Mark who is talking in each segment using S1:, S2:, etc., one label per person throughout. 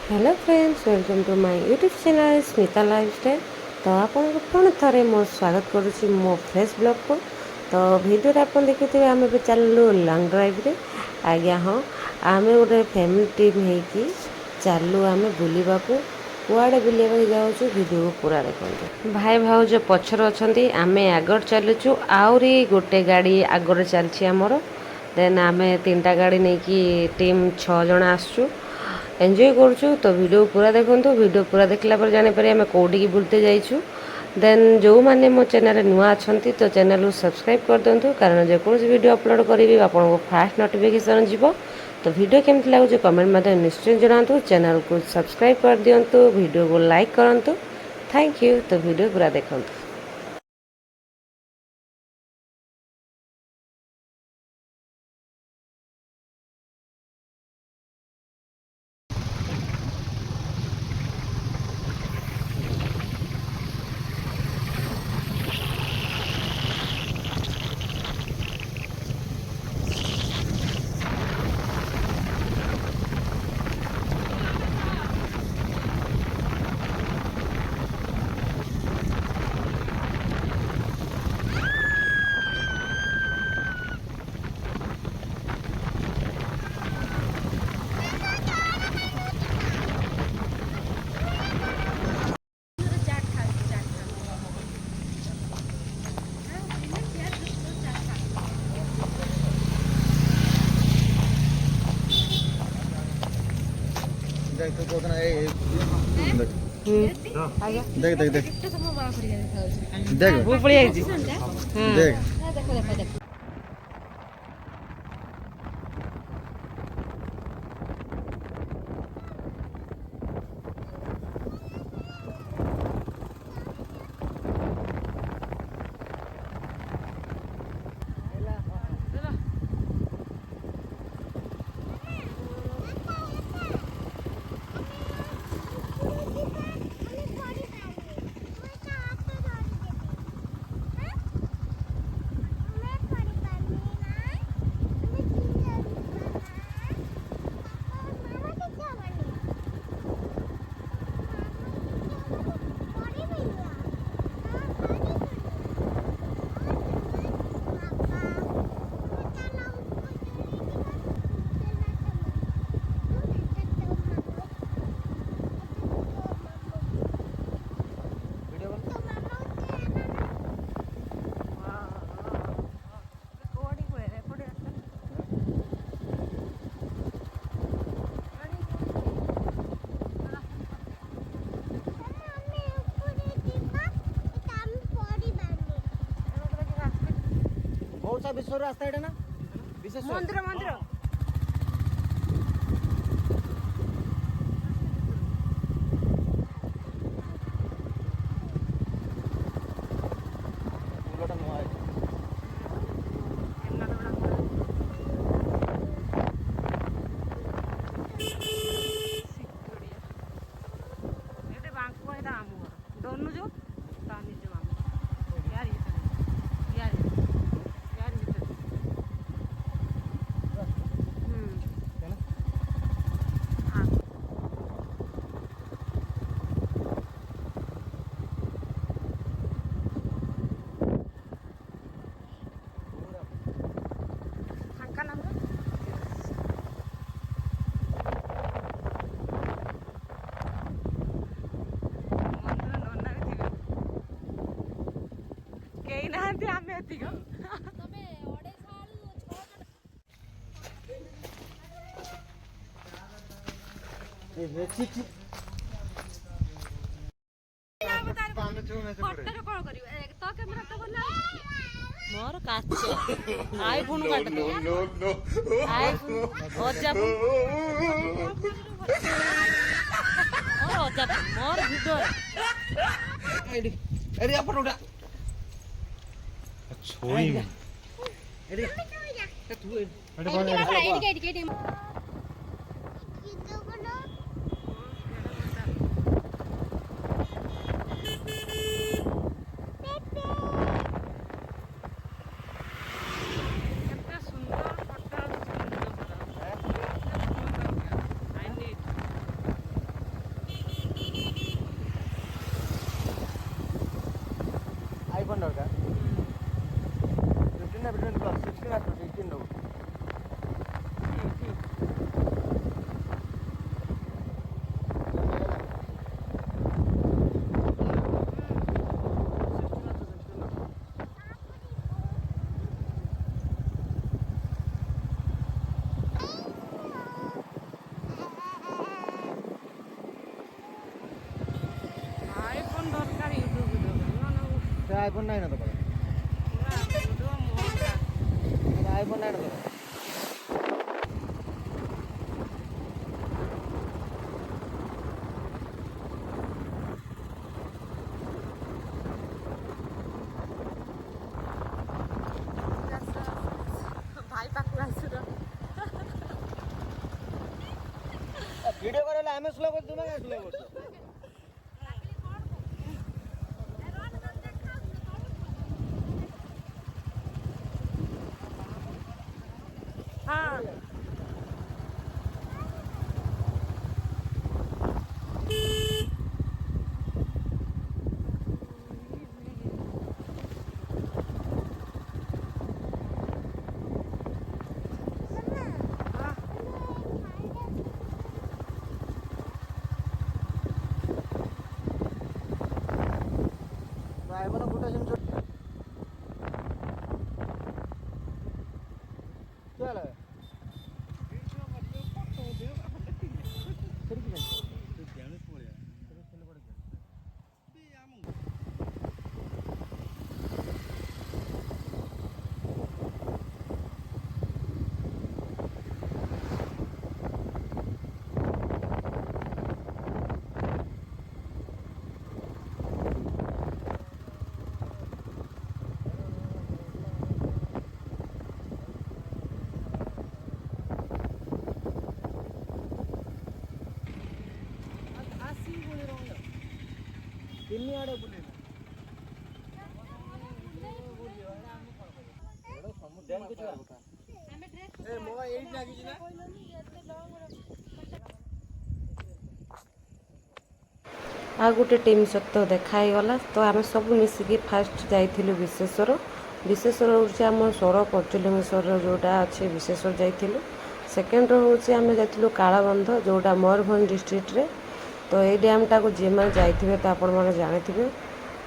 S1: Hello friends welcome to my YouTube channel Smita lifestyle. तो आपको पुणी थे मो स्वागत करुच्ची मो फ्रेश ब्लॉग को। तो वीडियो आप देखुए आम ए चलू लॉन्ग ड्राइव रे। आज्ञा हाँ आम गोटे फैमिली टीम होगी चलू आम बुलवा कुआड़े बुलवा जाऊँ वीडियो को पूरा देखते। भाई भाउज पछर अच्छा आम आगर चलुचु आहरी गोटे गाड़ी आगर चलती आमर। देन आम 3टा गाड़ी नहीं कि टीम 6 जन आसचु एंजॉय करुँ। तो वीडियो पूरा देखो। वीडियो पूरा देखला पर जानीपर आम कौटी बुलते जाइछू। देन जो मैंने मो चैनल नुआ अच्छा तो चैनल को सब्सक्राइब कर दिंतु कारण जेको वीडियो अपलोड करी आपको फास्ट नोटिफिकेशन जीवो। तो वीडियो केमती लगुच कमेंट मध्य निश्चय जनातु। चैनल को सब्सक्राइब कर दिंतु, वीडियो को लाइक करूँ। Thank you. तो वीडियो पूरा देखो।
S2: देख देख देख देख
S1: वो पड़ी आई
S2: देख विश्व रास्ता है ना मंदिर मंदिर मोर काच आईफोन काट दो आईफोन अजा और अजा मोर वीडियो एडी एडी अपन उड़ा छोई एडी तू एडी कौन एडी एडी iPhone ଦରକାର 15 ନା 20 ପ୍ଲସ୍ 16 ନା 18 ଦବୁ
S1: iPhone ଦରକାର YouTube ଭିଡ଼ିଓ
S2: ସେ iPhone ନାହିଁ ନା ତ ପାଖରେ iPhone ନାହିଁ ନା ତ ପାଖରେ
S1: ଭାଇ ପାଖକୁ ଆସିର
S2: ଭିଡ଼ିଓ କରିଲେ ଆମେ ସ୍ଲୋ କରୁଛୁ ନା ସ୍ଲୋ କରୁଛୁ
S1: ହଁ
S2: iPhone ଫୁଟା ସିମ୍ ଚାଲ ତିନି ଆଡ଼େ ବୁଲେଇଲା
S1: ଆଉ ଗୋଟେ ଟିମ୍ ସହିତ ଦେଖା ହେଇଗଲା ତ ଆମେ ସବୁ ମିଶିକି ଫାଷ୍ଟ ଯାଇଥିଲୁ ବିଶେଶ୍ୱର ହେଉଛି ଆମ 16 ଯେଉଁଟା ଅଛି ବିଶେଶ୍ୱର ଯାଇଥିଲୁ ସେକେଣ୍ଡର ହେଉଛି ଆମେ ଯାଇଥିଲୁ କାଳବନ୍ଧ ଯେଉଁଟା ମୟୂରଭଞ୍ଜ ଡିଷ୍ଟ୍ରିକ୍ଟରେ ତ ଏଇ ଡ୍ୟାମ୍ଟାକୁ ଯିଏମାନେ ଯାଇଥିବେ ତ ଆପଣମାନେ ଜାଣିଥିବେ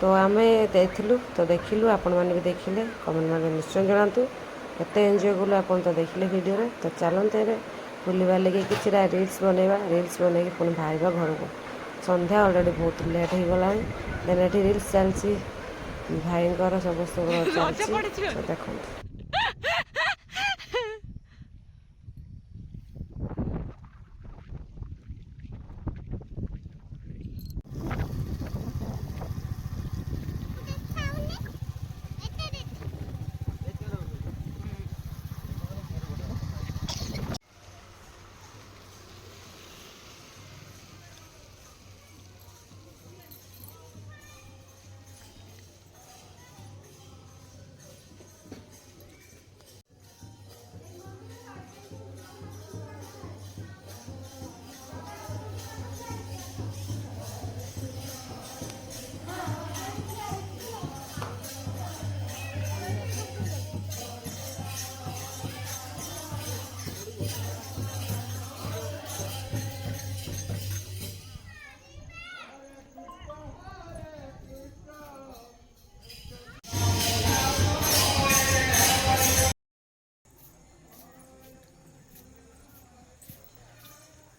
S1: ତ ଆମେ ଯାଇଥିଲୁ ତ ଦେଖିଲୁ ଆପଣମାନେ ବି ଦେଖିଲେ କମେଣ୍ଟ ନିଶ୍ଚୟ ଜଣାନ୍ତୁ କେତେ ଏନ୍ଜୟ କଲୁ ଆପଣ ତ ଦେଖିଲେ ଭିଡ଼ିଓରେ ତ ଚାଲନ୍ତୁ ଏବେ ବୁଲିବା ଲାଗି କିଛିଟା ରିଲ୍ସ ବନେଇକି ପୁଣି ବାହାରିବା ଘରକୁ ସନ୍ଧ୍ୟା ଅଲରେଡ଼ି ବହୁତ ଲେଟ୍ ହେଇଗଲାଣି ଦେନ୍ ଏଠି ରିଲ୍ସ ଚାଲିଛି ଭାଇଙ୍କର ସମସ୍ତଙ୍କର ଚାଲିଛି ତ ଦେଖନ୍ତୁ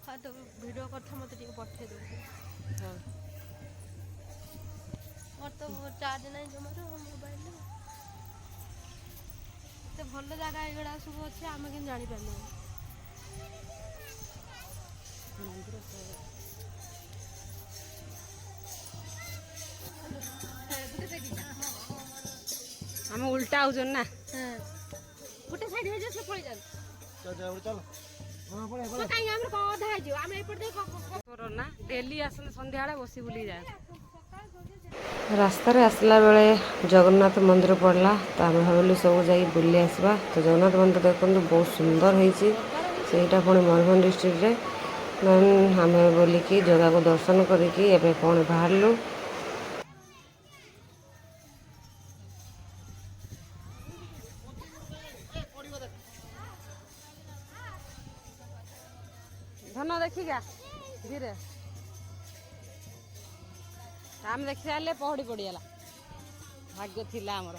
S3: हाँ तो वीडियो करता मत टिके पठे दो
S1: हाँ
S3: मोर तो चार्ज नहीं जमार मोबाइल तो भल जगह एगुड़ा सब अच्छे आम कि जापर
S1: ଆମେ ଉଲ୍ଟା ଆଉଛନ୍ ନା
S3: गोटे साइड हो जाए से पड़े जाए
S2: चल
S3: कहीं आम अधा हो आम एपटे
S1: ତୋର ନା ଡେଲି ଆସନ୍ତି ସନ୍ଧ୍ୟାବେଳେ ବସି ବୁଲି ଯାଏ ରାସ୍ତାରେ ଆସିଲା ବେଳେ ଜଗନ୍ନାଥ ମନ୍ଦିର ପଡ଼ିଲା ତ ଆମେ ଭାବିଲୁ ସବୁ ଯାଇ ବୁଲି ଆସିବା ତ ଜଗନ୍ନାଥ ମନ୍ଦିର ଦେଖନ୍ତୁ ବହୁତ ସୁନ୍ଦର ହେଇଛି ସେଇଟା ପୁଣି ମୟୂରଭଞ୍ଜ ଡିଷ୍ଟ୍ରିକ୍ଟରେ ଦେନ୍ ଆମେ ବୁଲିକି ଜଗାକୁ ଦର୍ଶନ କରିକି ଏବେ ପୁଣି ବାହାରିଲୁ
S4: ଧୀରେ ଆମେ ଦେଖି ସାରିଲେ ପହଡ଼ି ପଡ଼ିଗଲା ଭାଗ୍ୟ ଥିଲା ଆମର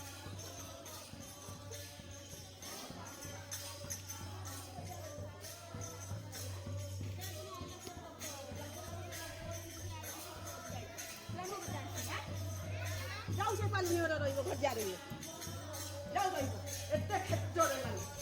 S5: ଯାଉ ସେ 5 ମିନିଟ୍ ରହିବ ଭଜା ରହିବ ଯାଉ ରହିବ ଏତେ କ୍ଷେତ୍ରରେ ନାହିଁ